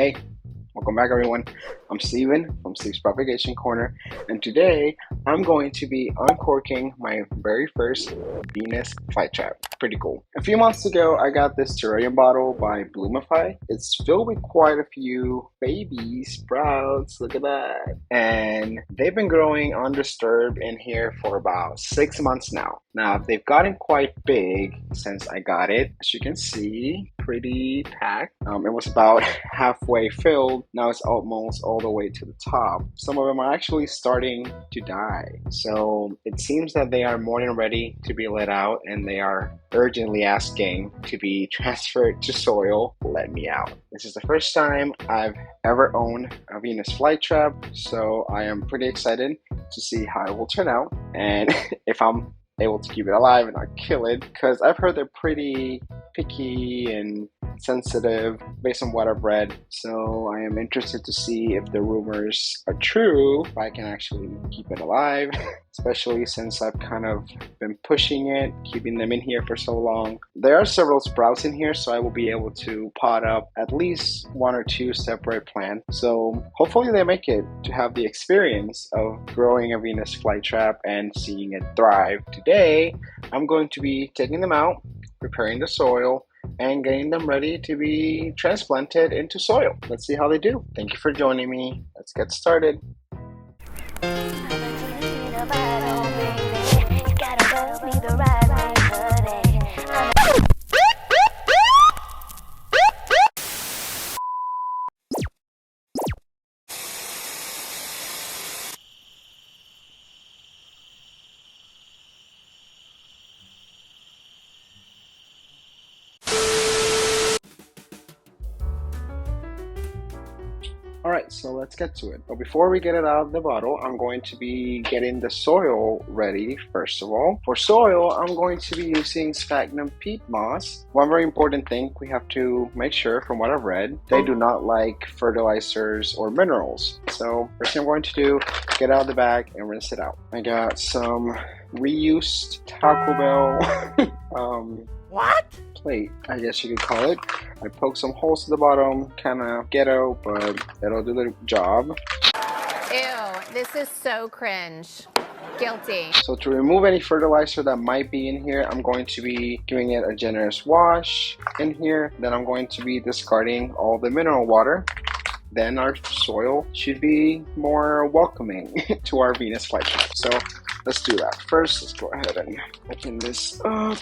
Hey, welcome back everyone. I'm Steven from Steve's Propagation Corner, and today I'm going to be uncorking my very first Venus Flytrap. Pretty cool. A few months ago, I got this terrarium bottle by Bloomify. It's filled with quite a few baby sprouts. Look at that. And they've been growing undisturbed in here for about 6 months now. Now, they've gotten quite big since I got it. As you can see, pretty packed. It was about halfway filled. Now it's almost all the way to the top. Some of them are actually starting to die. So it seems that they are more than ready to be let out, and they are urgently asking to be transferred to soil. Let me out. This is the first time I've ever owned a Venus Flytrap, so I am pretty excited to see how it will turn out and if I'm able to keep it alive and not kill it, because I've heard they're pretty picky and sensitive based on what I've read. So I am interested to see if the rumors are true, if I can actually keep it alive, especially since I've kind of been pushing it, keeping them in here for so long. There are several sprouts in here, so I will be able to pot up at least 1 or 2 separate plants. So hopefully they make it to have the experience of growing a Venus flytrap and seeing it thrive. Today, I'm going to be taking them out, preparing the soil, and getting them ready to be transplanted into soil. Let's see how they do. Thank you for joining me. Let's get started. Alright, so let's get to it. But before we get it out of the bottle, I'm going to be getting the soil ready first of all. For soil, I'm going to be using sphagnum peat moss. One very important thing we have to make sure, from what I've read, they do not like fertilizers or minerals. So first thing I'm going to do, get out of the bag and rinse it out. I got some reused Taco Bell What? plate, I guess you could call it. I poked some holes to the bottom, kind of ghetto, but it'll do the job. Ew, this is so cringe. Guilty. So to remove any fertilizer that might be in here, I'm going to be giving it a generous wash in here. Then I'm going to be discarding all the mineral water. Then our soil should be more welcoming to our Venus flytrap. So let's do that. First, let's go ahead and open this up.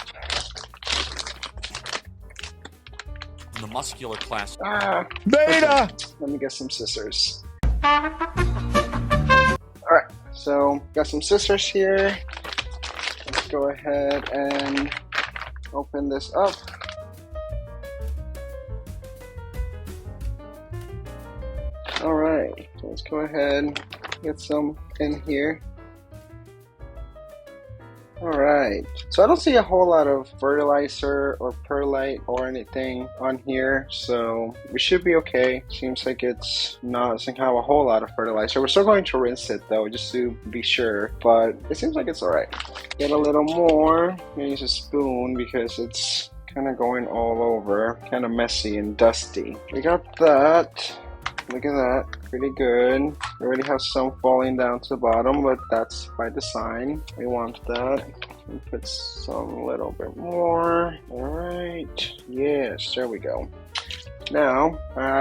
The muscular class. Beta! Let me get some scissors. Alright, so got some scissors here. Let's go ahead and open this up. Alright, so let's go ahead and get some in here. Alright, so I don't see a whole lot of fertilizer or perlite or anything on here, so we should be okay. Seems like it's not, doesn't have a whole lot of fertilizer. We're still going to rinse it though, just to be sure, but it seems like it's alright. Get a little more. I'm gonna use a spoon because it's kind of going all over, kind of messy and dusty. We got that. Look at that, pretty good. We already have some falling down to the bottom, but that's by design. We want that. And put some little bit more. Alright, yes, there we go. Now,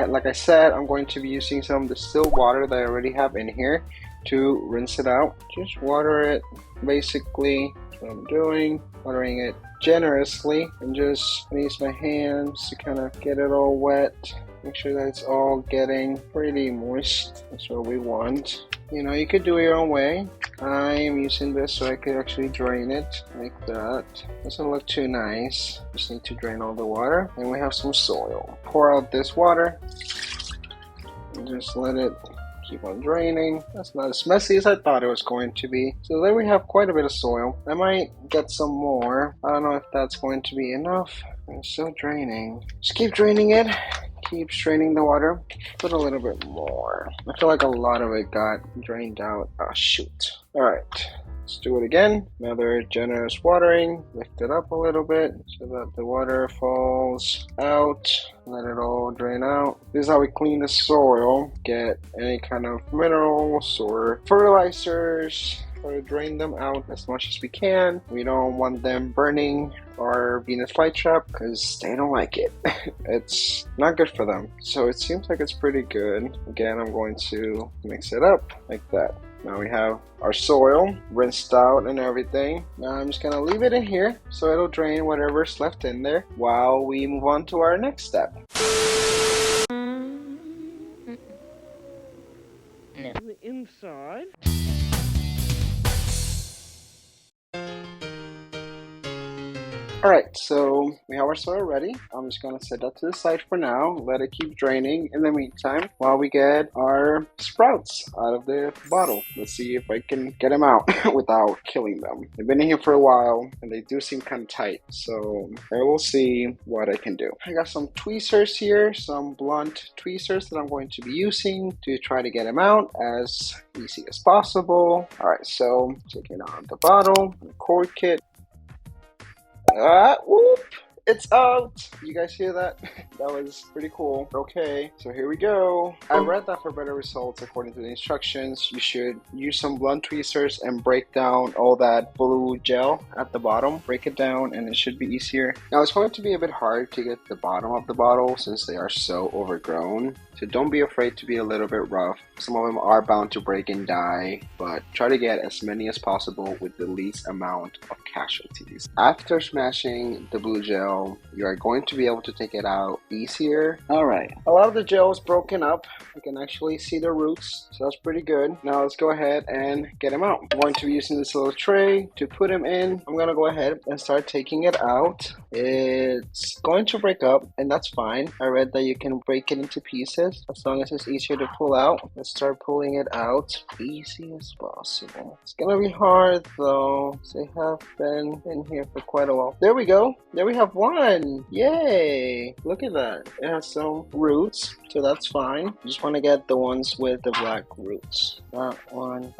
like I said, I'm going to be using some distilled water that I already have in here to rinse it out. Just water it, basically. That's what I'm doing. Watering it generously, and just use my hands to kind of get it all wet. Make sure that it's all getting pretty moist. That's what we want. You know, you could do it your own way. I am using this so I could actually drain it like that. Doesn't look too nice. Just need to drain all the water. And we have some soil. Pour out this water and just let it keep on draining. That's not as messy as I thought it was going to be. So there we have quite a bit of soil. I might get some more. I don't know if that's going to be enough. It's still draining. Just keep draining it. Keep straining the water. Put a little bit more. I feel like a lot of it got drained out. Oh shoot. Alright. let's do it again. Another generous watering. Lift it up a little bit so that the water falls out. Let it all drain out. This is how we clean the soil. Get any kind of minerals or fertilizers. Try to drain them out as much as we can. We don't want them burning our Venus Flytrap because they don't like it. It's not good for them. So it seems like it's pretty good. Again, I'm going to mix it up like that. Now we have our soil rinsed out and everything. Now I'm just gonna leave it in here so it'll drain whatever's left in there while we move on to our next step. The inside. Alright, so we have our soil ready. I'm just gonna set that to the side for now, let it keep draining in the meantime while we get our sprouts out of the bottle. Let's see if I can get them out without killing them. They've been in here for a while and they do seem kind of tight, so I will see what I can do. I got some tweezers here, some blunt tweezers that I'm going to be using to try to get them out as easy as possible. Alright, so taking out the bottle, cork it. Whoop! It's out! You guys hear that? That was pretty cool. Okay, so here we go. I read that for better results, according to the instructions, you should use some blunt tweezers and break down all that blue gel at the bottom. Break it down and it should be easier. Now it's going to be a bit hard to get the bottom of the bottle since they are so overgrown. So don't be afraid to be a little bit rough. Some of them are bound to break and die, but try to get as many as possible with the least amount of casualties. After smashing the blue gel, you are going to be able to take it out easier. Alright, a lot of the gel is broken up. I can actually see the roots, so that's pretty good. Now let's go ahead and get them out. I'm going to be using this little tray to put them in. I'm going to go ahead and start taking it out. It's going to break up, and that's fine. I read that you can break it into pieces as long as it's easier to pull out. Let's start pulling it out easy as possible. It's gonna be hard though. They have been in here for quite a while. There we go. There we have one. Yay! Look at that. It has some roots, so that's fine. Just want to get the ones with the black roots. That one.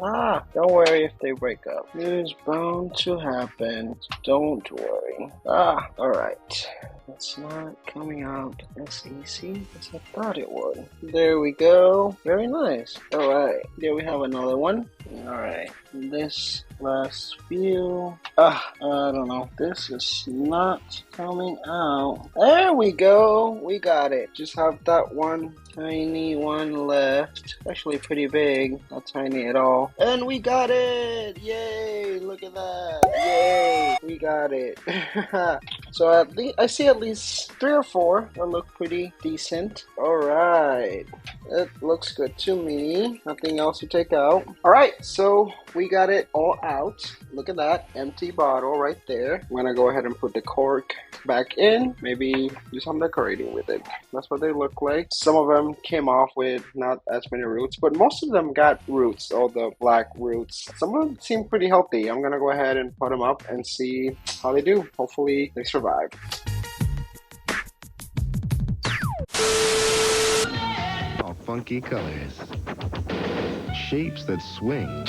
Don't worry if they break up. It's bound to happen. Don't worry. Alright. It's not coming out as easy as I thought it would. There we go. Very nice. Alright. There we have another one. Alright. This last few. I don't know. This is not coming out. There we go. We got it. Just have that one tiny one left. Actually pretty big. Not tiny at all. And we got it! Yay! Look at that. Yay! We got it. So at least I see at least 3 or 4 that look pretty decent. Alright. It looks good to me. Nothing else to take out. Alright, so we got it all out. Look at that empty bottle right there. I'm gonna go ahead and put the cork back in. Maybe do some decorating with it. That's what they look like. Some of them came off with not as many roots, but most of them got roots, all the black roots. Some of them seem pretty healthy. I'm gonna go ahead and put them up and see how they do. Hopefully they survive. All funky colors, shapes that swing.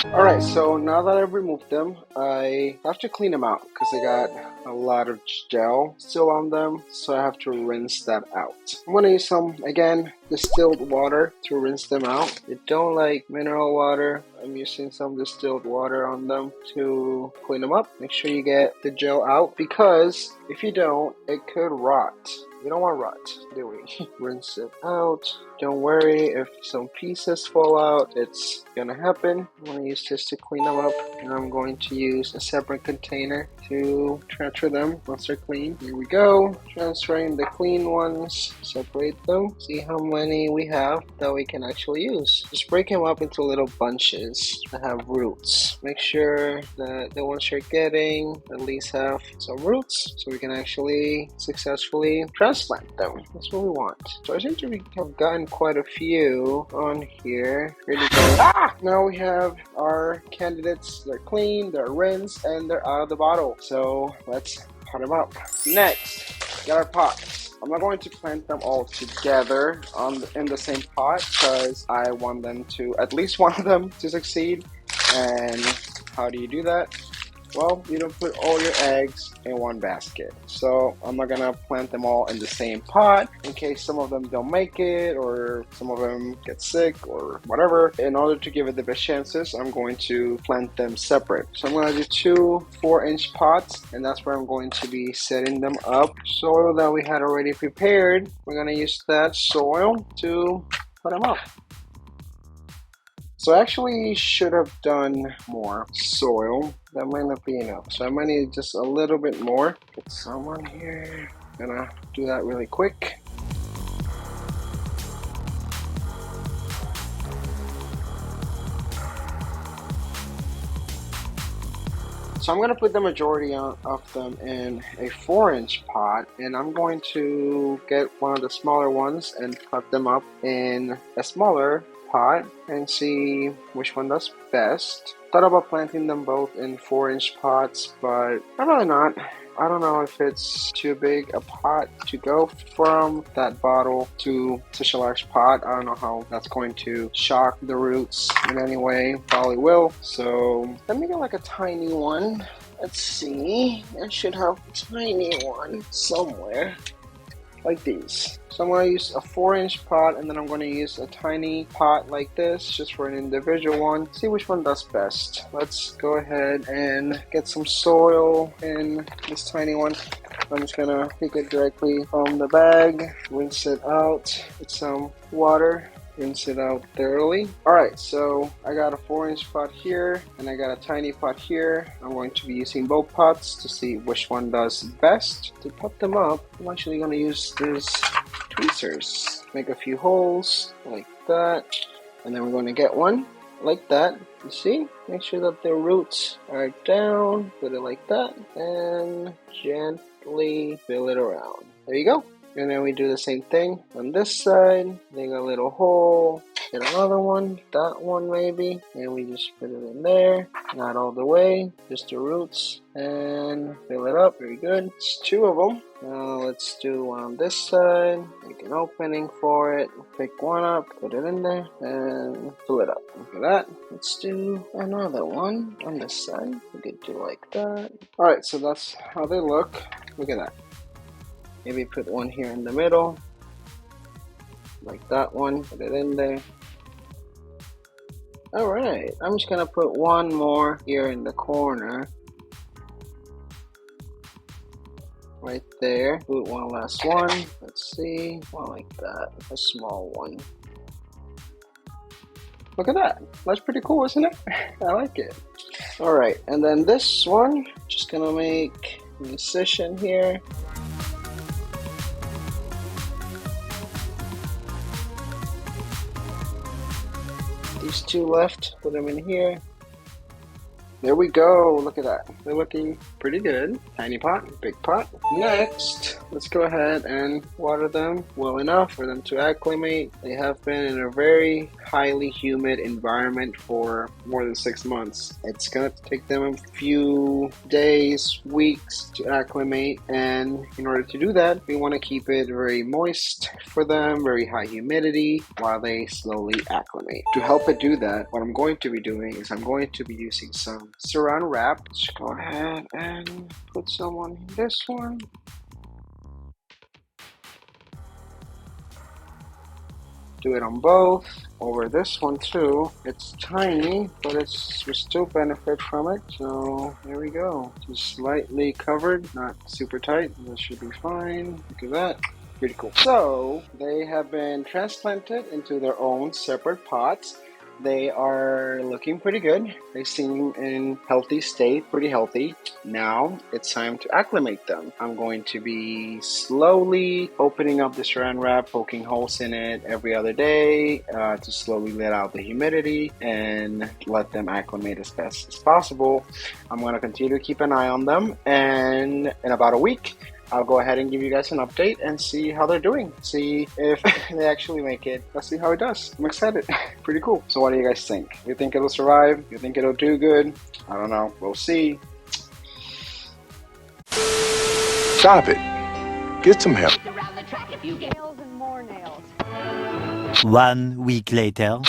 Alright, so now that I've removed them, I have to clean them out because they got a lot of gel still on them, so I have to rinse that out. I'm going to use some, again, distilled water to rinse them out. You don't like mineral water, I'm using some distilled water on them to clean them up. Make sure you get the gel out because if you don't, it could rot. We don't want rot, do we? Rinse it out. Don't worry if some pieces fall out, it's gonna happen. I'm gonna use this to clean them up, and I'm going to use a separate container to transfer them once they're clean. Here we go. Transferring the clean ones, separate them. See how many we have that we can actually use. Just break them up into little bunches that have roots. Make sure that the ones you're getting at least have some roots so we can actually successfully transplant them. That's what we want. So I seem to have gotten quite a few on here. Really good. Now we have our candidates. They're clean, they're rinsed, and they're out of the bottle. So let's pot them up. Next, get our pots. I'm not going to plant them all together in the same pot because I want them to, at least one of them to succeed. And how do you do that? Well, you don't put all your eggs in one basket. So I'm not gonna plant them all in the same pot in case some of them don't make it or some of them get sick or whatever. In order to give it the best chances, I'm going to plant them separate. So I'm gonna do two 4-inch pots, and that's where I'm going to be setting them up. Soil that we had already prepared, we're gonna use that soil to put them up. So I actually should have done more soil. That might not be enough. So I might need just a little bit more. Get some on here. Gonna do that really quick. So I'm gonna put the majority of them in a 4-inch pot, and I'm going to get one of the smaller ones and put them up in a smaller pot and see which one does best. Thought about planting them both in 4-inch pots, but I'm really not. I don't know if it's too big a pot to go from that bottle to such a large pot. I don't know how that's going to shock the roots in any way. Probably will. So let me get like a tiny one. Let's see. I should have a tiny one somewhere. Like these. So I'm going to use a 4-inch pot, and then I'm going to use a tiny pot like this just for an individual one. See which one does best. Let's go ahead and get some soil in this tiny one. I'm just going to pick it directly from the bag, rinse it out with some water. Rinse it out thoroughly. Alright, so I got a 4-inch pot here and I got a tiny pot here. I'm going to be using both pots to see which one does best. To put them up, I'm actually going to use these tweezers. Make a few holes like that, and then we're going to get one like that. You see? Make sure that the roots are down. Put it like that and gently fill it around. There you go. And then we do the same thing on this side. Make a little hole. Get another one. That one maybe. And we just put it in there. Not all the way. Just the roots. And fill it up. Very good. It's 2 of them. Now let's do one on this side. Make an opening for it. Pick one up. Put it in there. And fill it up. Look at that. Let's do another one on this side. We could do like that. Alright, so that's how they look. Look at that. Maybe put one here in the middle, like that one, put it in there. Alright, I'm just gonna put one more here in the corner. Right there, put one last one, let's see, one like that, a small one. Look at that, that's pretty cool, isn't it? I like it. Alright, and then this one, just gonna make an incision here. These 2 left, put them in here. There we go, look at that. They're looking pretty good. Tiny pot, big pot. Next, let's go ahead and water them well enough for them to acclimate. They have been in a very highly humid environment for more than 6 months. It's gonna take them a few days, weeks to acclimate, and in order to do that, we want to keep it very moist for them, very high humidity, while they slowly acclimate. To help it do that, what I'm going to be doing is I'm going to be using some Saran wrap. Let's go ahead and put some on this one. Do it on both. Over this one too. It's tiny, but we still benefit from it. So there we go. Just slightly covered, not super tight. That should be fine. Look at that. Pretty cool. So they have been transplanted into their own separate pots. They are looking pretty good. They seem in healthy state, pretty healthy. Now it's time to acclimate them. I'm going to be slowly opening up the saran wrap, poking holes in it every other day to slowly let out the humidity and let them acclimate as best as possible. I'm going to continue to keep an eye on them, and in about a week, I'll go ahead and give you guys an update and see how they're doing. See if they actually make it. Let's see how it does. I'm excited. Pretty cool. So what do you guys think? You think it'll survive? You think it'll do good? I don't know. We'll see. Stop it. Get some help. Nails and more nails. 1 week later.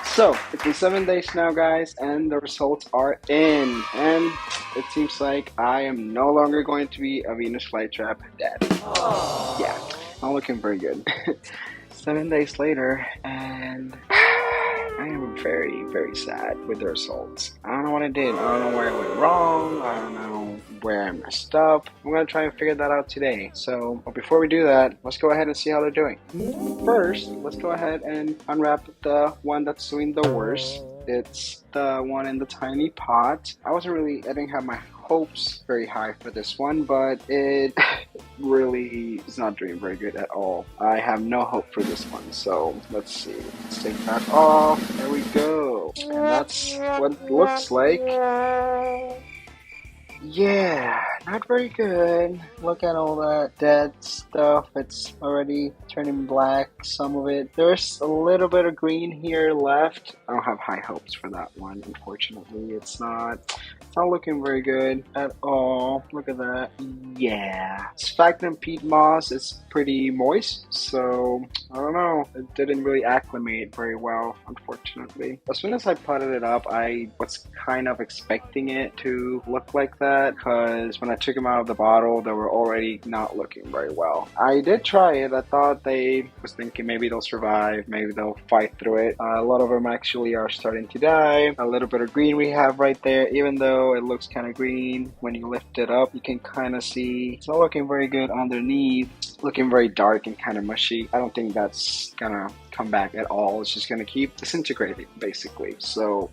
So, it's been 7 days now, guys, and the results are in. And it seems like I am no longer going to be a Venus Flytrap dad. Yeah, not looking very good. 7 days later, and I am very, very sad with the results. I don't know what I did. I don't know where I went wrong. I don't know where I messed up. I'm going to try and figure that out today. So, but before we do that, let's go ahead and see how they're doing. First, let's go ahead and unwrap the one that's doing the worst. It's the one in the tiny pot. I didn't have my hopes very high for this one, but it really is not doing very good at all. I have no hope for this one, so let's see. Let's take that off. There we go. And that's what it looks like. Yeah, not very good. Look at all that dead stuff. It's already turning black, some of it. There's a little bit of green here left. I don't have high hopes for that one, unfortunately. It's not looking very good at all. Look at that. Yeah. Sphagnum peat moss is pretty moist, so I don't know. It didn't really acclimate very well, unfortunately. As soon as I potted it up, I was kind of expecting it to look like that, because when I took them out of the bottle, they were already not looking very well. I did try it. I thought was thinking maybe they'll survive, maybe they'll fight through it. A lot of them actually are starting to die. A little bit of green we have right there, even though it looks kind of green. When you lift it up, you can kind of see it's not looking very good underneath. Looking very dark and kind of mushy. I don't think that's gonna come back at all. It's just gonna keep disintegrating, basically. So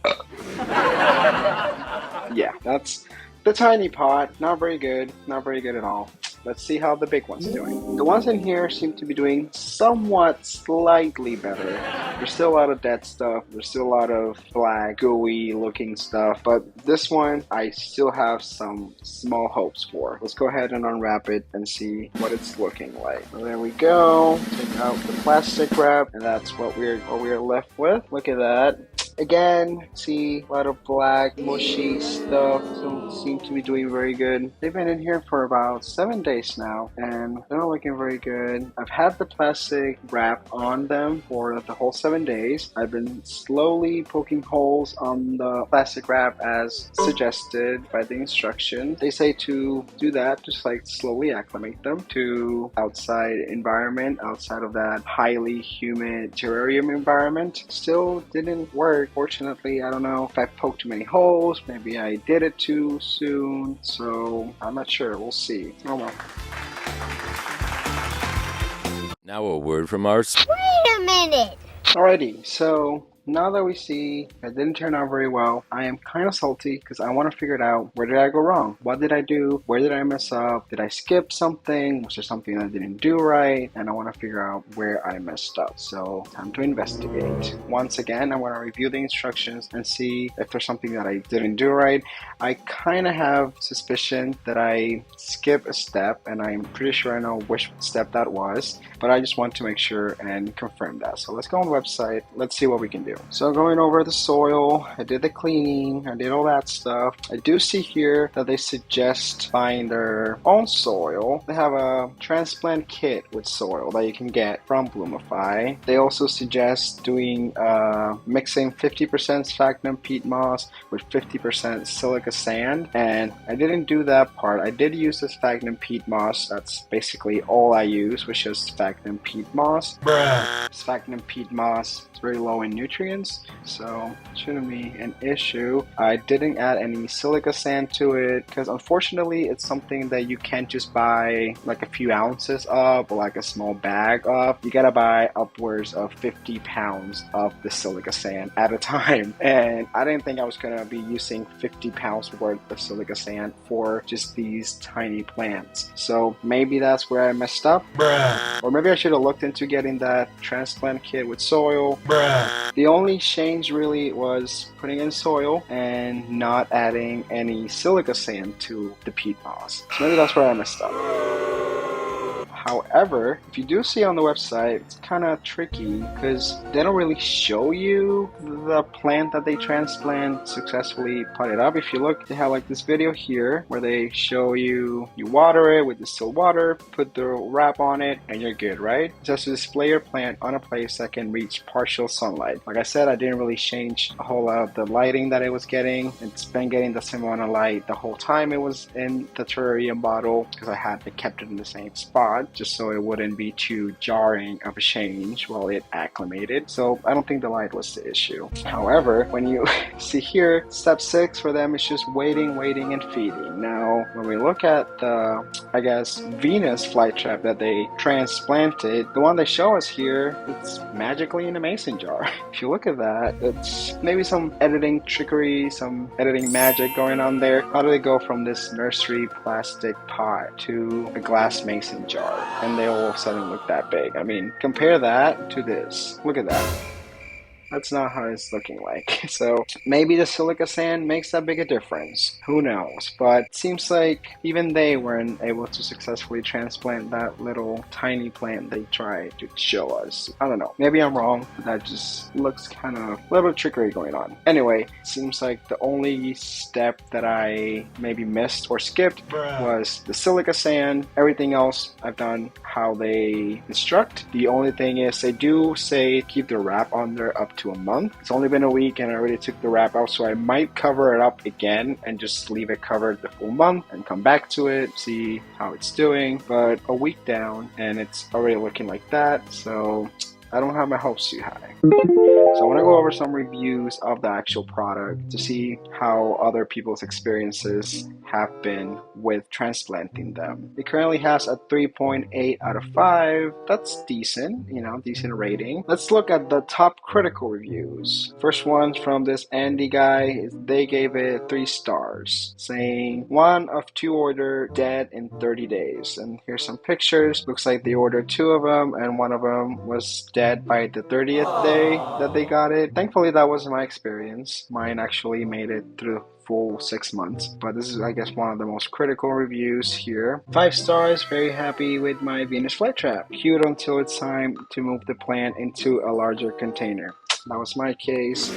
yeah, that's the tiny pot. Not very good. Not very good at all. Let's see how the big one's doing. The ones in here seem to be doing somewhat slightly better. There's still a lot of dead stuff. There's still a lot of black, gooey looking stuff. But this one, I still have some small hopes for. Let's go ahead and unwrap it and see what it's looking like. So there we go. Take out the plastic wrap, and that's what we're left with. Look at that. Again, see a lot of black, mushy stuff. Don't seem to be doing very good. They've been in here for about 7 days now, and they're not looking very good. I've had the plastic wrap on them for the whole 7 days. I've been slowly poking holes on the plastic wrap as suggested by the instructions. They say to do that, just like slowly acclimate them to outside environment, outside of that highly humid terrarium environment. Still didn't work. Fortunately, I don't know if I poked too many holes, maybe I did it too soon, so I'm not sure. We'll see. Oh well. Now a word from our... Wait a minute! Alrighty, so now that we see it didn't turn out very well, I am kind of salty because I want to figure it out. Where did I go wrong? What did I do? Where did I mess up? Did I skip something? Was there something I didn't do right? And I want to figure out where I messed up. So time to investigate. Once again, I want to review the instructions and see if there's something that I didn't do right. I kind of have suspicion that I skipped a step, and I'm pretty sure I know which step that was, but I just want to make sure and confirm that. So let's go on the website. Let's see what we can do. So going over the soil, I did the cleaning, I did all that stuff. I do see here that they suggest buying their own soil. They have a transplant kit with soil that you can get from Bloomify. They also suggest doing mixing 50% sphagnum peat moss with 50% silica sand, and I didn't do that part. I did use the sphagnum peat moss. That's basically all I use, which is sphagnum peat moss. Sphagnum peat moss is very low in nutrients, so it shouldn't be an issue. I didn't add any silica sand to it because unfortunately it's something that you can't just buy like a few ounces of or like a small bag of. You gotta buy upwards of 50 pounds of the silica sand at a time, and I didn't think I was gonna be using 50 pounds worth of silica sand for just these tiny plants. So maybe that's where I messed up. Or maybe I should have looked into getting that transplant kit with soil. The only change really was putting in soil and not adding any silica sand to the peat moss. So maybe that's where I messed up. However, if you do see on the website, it's kind of tricky because they don't really show you the plant that they transplant, successfully pot it up. If you look, they have like this video here where they show you water it with distilled water, put the wrap on it, and you're good, right? It says to display your plant on a place that can reach partial sunlight. Like I said, I didn't really change a whole lot of the lighting that it was getting. It's been getting the same amount of light the whole time it was in the terrarium bottle because I had kept it in the same spot, just so it wouldn't be too jarring of a change while it acclimated. So I don't think the light was the issue. However, when you see here, step 6 for them is just waiting, and feeding. Now, when we look at the, I guess, Venus Flytrap that they transplanted, the one they show us here, it's magically in a mason jar. If you look at that, it's maybe some editing trickery, some editing magic going on there. How do they go from this nursery plastic pot to a glass mason jar? And they all of a sudden look that big. I mean, compare that to this. Look at that. That's not how it's looking like. So maybe the silica sand makes that big a difference. Who knows? But it seems like even they weren't able to successfully transplant that little tiny plant they tried to show us. I don't know. Maybe I'm wrong, but that just looks kind of a little trickery going on. Anyway, it seems like the only step that I maybe missed or skipped was the silica sand. Everything else I've done how they instruct. The only thing is they do say keep the wrap on there up to a month. It's only been a week and I already took the wrap out, so I might cover it up again and just leave it covered the full month and come back to it, see how it's doing. But a week down and it's already looking like that, so I don't have my hopes too high. So I want to go over some reviews of the actual product to see how other people's experiences have been with transplanting them. It currently has a 3.8 out of 5. That's decent, decent rating. Let's look at the top critical reviews. First one from this Andy guy, they gave it 3 stars, saying 1 of 2 ordered dead in 30 days. And here's some pictures. Looks like they ordered 2 of them and 1 of them was dead by the 30th day that they got it. Thankfully, that wasn't my experience. Mine actually made it through full 6 months, but this is, I guess, one of the most critical reviews here. 5 stars, very happy with my Venus Flytrap. Cute until it's time to move the plant into a larger container. That was my case.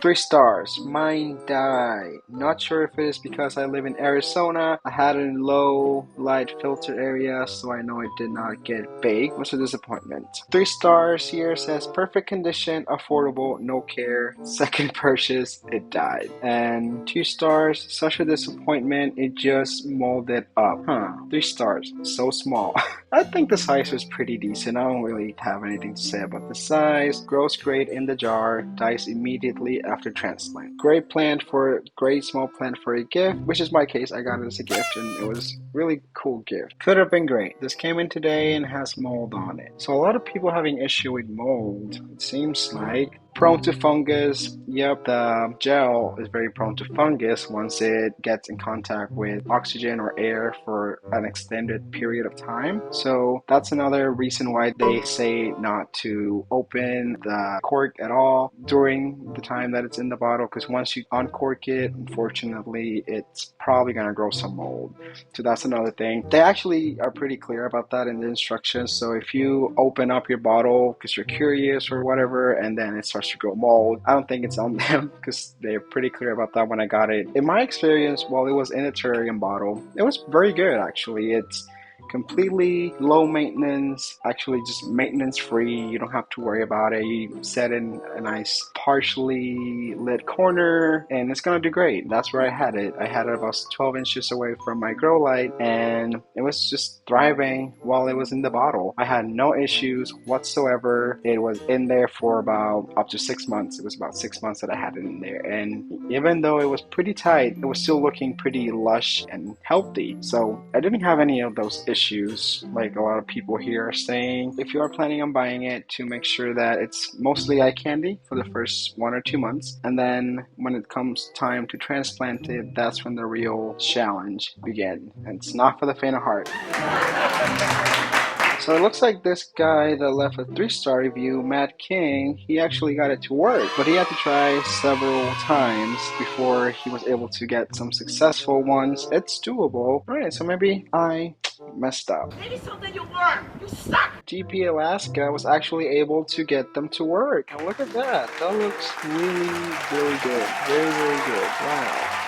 3 stars. Mine died. Not sure if it is because I live in Arizona. I had it in low light filter area, so I know it did not get baked. What's a disappointment? 3 stars here says perfect condition, affordable, no care. Second purchase, it died. And 2 stars, such a disappointment, it just molded up. 3 stars, so small. I think the size was pretty decent. I don't really have anything to say about the size. Grows great in the jar, dies immediately after transplant. Great small plant for a gift, which is my case. I got it as a gift and it was really cool gift. Could have been great. This came in today and has mold on it. So a lot of people having issue with mold, it seems like. Prone to fungus. Yep, the gel is very prone to fungus once it gets in contact with oxygen or air for an extended period of time. So that's another reason why they say not to open the cork at all during the time that it's in the bottle, because once you uncork it, unfortunately, it's probably going to grow some mold. So that's another thing. They actually are pretty clear about that in the instructions. So if you open up your bottle because you're curious or whatever, and then it starts to grow mold, I don't think it's on them because they're pretty clear about that when I got it. In my experience, while it was in a terrarium bottle, it was very good actually. It's completely low maintenance, actually just maintenance free. You don't have to worry about it. You set in a nice partially lit corner and it's gonna do great. That's where I had it. I had it about 12 inches away from my grow light and it was just thriving while it was in the bottle. I had no issues whatsoever. It was in there for about up to 6 months. It was about 6 months that I had it in there, and even though it was pretty tight, it was still looking pretty lush and healthy. So I didn't have any of those issues like a lot of people here are saying. If you are planning on buying it, to make sure that it's mostly eye candy for the first 1 or 2 months, and then when it comes time to transplant it, that's when the real challenge begins, and it's not for the faint of heart. So it looks like this guy that left a 3-star review, Matt King, he actually got it to work, but he had to try several times before he was able to get some successful ones. It's doable. Alright, so maybe I messed up. Maybe something you learned. You suck. GP Alaska was actually able to get them to work. And look at that. That looks really, really good. Very, very good. Wow.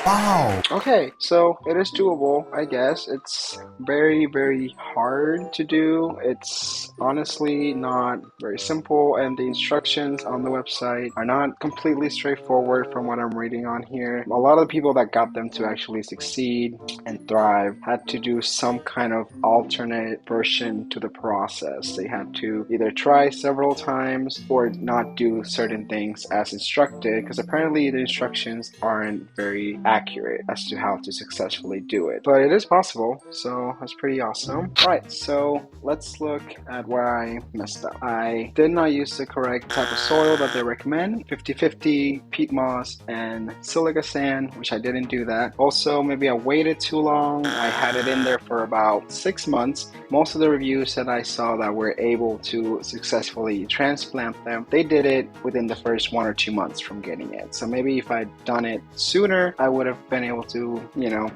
Wow. Okay, so it is doable, I guess. It's very, very hard to do. It's honestly not very simple, and the instructions on the website are not completely straightforward from what I'm reading on here. A lot of the people that got them to actually succeed and thrive had to do some kind of alternate version to the process. They had to either try several times or not do certain things as instructed, because apparently the instructions aren't very accurate as to how to successfully do it. But it is possible, so that's pretty awesome. Alright, so let's look at where I messed up. I did not use the correct type of soil that they recommend, 50-50, peat moss, and silica sand, which I didn't do that. Also, maybe I waited too long. I had it in there for about 6 months. Most of the reviews that I saw that were able to successfully transplant them, they did it within the first 1 or 2 months from getting it. So maybe if I'd done it sooner, I would have been able to,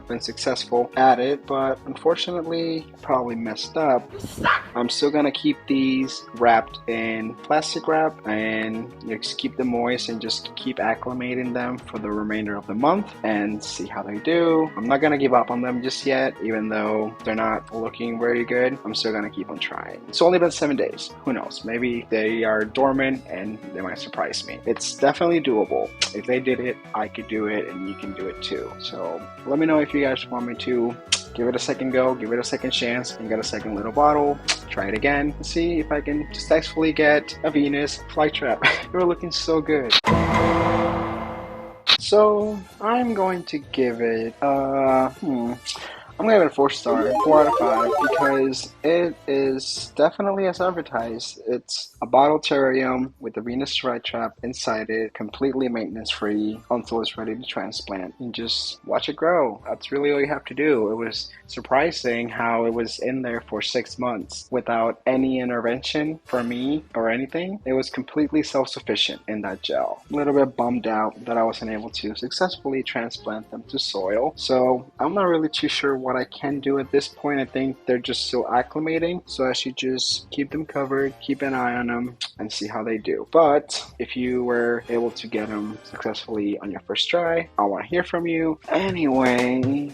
been successful at it, but unfortunately, probably messed up. I'm still gonna keep these wrapped in plastic wrap and just keep them moist and just keep acclimating them for the remainder of the month and see how they do. I'm not gonna give up on them just yet, even though they're not looking very good. I'm still gonna keep on trying. It's only been 7 days. Who knows? Maybe they are dormant and they might surprise me. It's definitely doable. If they did it, I could do it, and you can do it too. So let me know if you guys want me to give it a second go, give it a second chance, and get a second little bottle. Try it again and see if I can successfully get a Venus Flytrap. You're looking so good. So I'm going to give it I'm gonna give it a 4-star, 4 out of 5, because it is definitely as advertised. It's a bottle terrarium with the Venus Flytrap inside it, completely maintenance free until it's ready to transplant. And just watch it grow. That's really all you have to do. It was surprising how it was in there for 6 months without any intervention from me or anything. It was completely self-sufficient in that gel. A little bit bummed out that I wasn't able to successfully transplant them to soil. So I'm not really too sure what I can do at this point. I think they're just still acclimating, so I should just keep them covered, keep an eye on them, and see how they do. But if you were able to get them successfully on your first try, I want to hear from you. Anyway,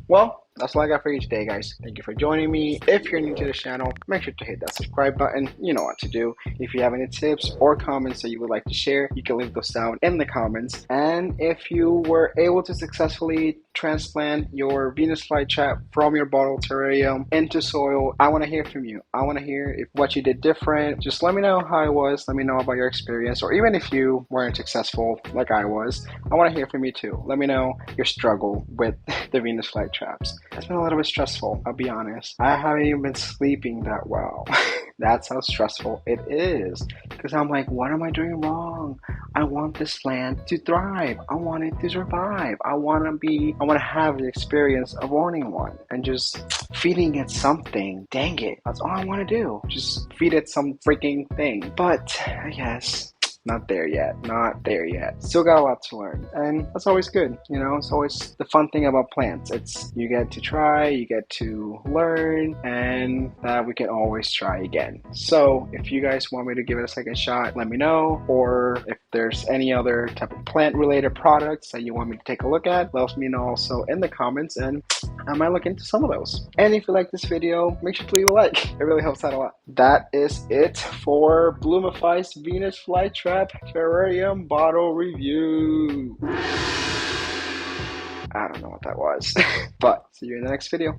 well, that's all I got for you today, guys. Thank you for joining me. If you're new to the channel, make sure to hit that subscribe button. You know what to do. If you have any tips or comments that you would like to share, you can leave those down in the comments. And if you were able to successfully transplant your Venus Flytrap from your bottle terrarium into soil, I want to hear from you. I want to hear if what you did different. Just let me know how it was. Let me know about your experience, or even if you weren't successful like I was, I want to hear from you too. Let me know your struggle with the Venus Flytraps. It's been a little bit stressful, I'll be honest. I haven't even been sleeping that well. That's how stressful it is. Because I'm like, what am I doing wrong? I want this plant to thrive. I want it to survive. I want to have the experience of owning one and just feeding it something. Dang it. That's all I want to do. Just feed it some freaking thing. But I guess not there yet. Still got a lot to learn, and that's always good. It's always the fun thing about plants. It's you get to try, you get to learn, and we can always try again. So if you guys want me to give it a second shot, let me know. Or if there's any other type of plant related products that you want me to take a look at, let me know also in the comments, and I might look into some of those. And if you like this video, make sure to leave a like. It really helps out a lot. That is it for Bloomify's Venus Flytrap Terrarium bottle review. I don't know what that was. But see you in the next video.